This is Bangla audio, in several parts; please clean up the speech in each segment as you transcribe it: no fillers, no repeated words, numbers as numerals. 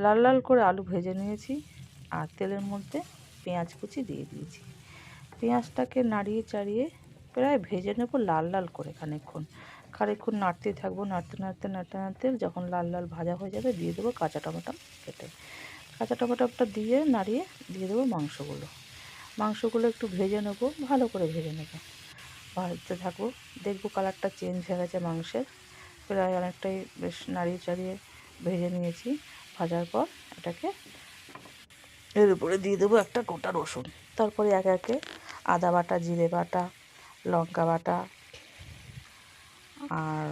লাল লাল করে আলু ভেজে নিয়েছি আর তেলের মধ্যে পেঁয়াজ কুচি দিয়ে দিয়েছি। পেঁয়াজটাকে নাড়িয়ে চাড়িয়ে প্রায় ভেজে নেব লাল লাল করে। খানিকক্ষণ নাড়তেই থাকবো, নাড়তে নাড়তে নাড়তে নাড়তে যখন লাল লাল ভাজা হয়ে যাবে দিয়ে দেবো কাঁচা টমেটো কেটে। কাঁচা টমেটোটা দিয়ে নাড়িয়ে দিয়ে দেবো মাংসগুলো একটু ভেজে নেবো, ভালো করে ভেজে নেবো। ভাজতে থাকবো, দেখবো কালারটা চেঞ্জ হয়ে গেছে মাংসের, প্রায় অনেকটাই বেশ নাড়িয়ে চাড়িয়ে ভেজে নিয়েছি। ভাজার পর এটাকে এর উপরে দিয়ে দেবো একটা গোটা রসুন। তারপরে একে একে আদা বাটা, জিরে বাটা, লঙ্কা বাটা আর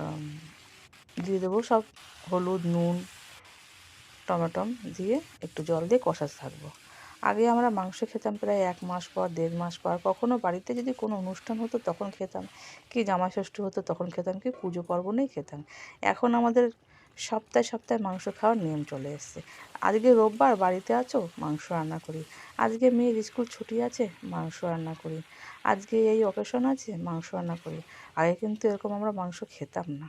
দিয়ে দেবো সব, হলুদ, নুন, টমেটো দিয়ে একটু জল দিয়ে কষাতে থাকবো। আগে আমরা মাংস খেতাম প্রায় 1 মাস পর, 1.5 মাস পর। কখনো বাড়িতে যদি কোনো অনুষ্ঠান হতো তখন খেতাম, কি জামাই ষষ্ঠী হতো তখন খেতাম, কি পুজো পার্বণেই খেতাম। এখন আমাদের সপ্তাহে সপ্তাহে মাংস খাওয়ার নিয়ম চলে এসেছে। আজকে রোববার, বাড়িতে আছো, মাংস রান্না করি। আজকে মেয়ের স্কুল ছুটি আছে, মাংস রান্না করি। আজকে এই অকেশন আছে, মাংস রান্না করি। আগে কিন্তু এরকম আমরা মাংস খেতাম না।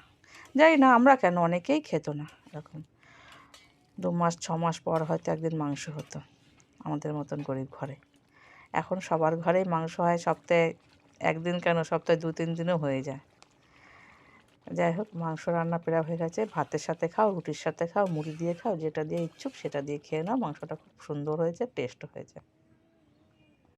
জানি না আমরা কেন, অনেকেই খেত না এরকম। 2 মাস 6 মাস পর হয়তো একদিন মাংস হতো আমাদের মতন গরিব ঘরে। এখন সবার ঘরেই মাংস হয়, সপ্তাহে 1 দিন কেন, সপ্তাহে 2-3 দিনও হয়ে যায়। যাই হোক, মাংস রান্না প্রায় হয়ে গেছে। ভাতের সাথে খাও, রুটির সাথে খাও, মুড়ি দিয়ে খাও, যেটা দিয়ে ইচ্ছুক সেটা দিয়ে খেয়ে নাও। মাংসটা খুব সুন্দর হয়েছে, টেস্ট হয়েছে।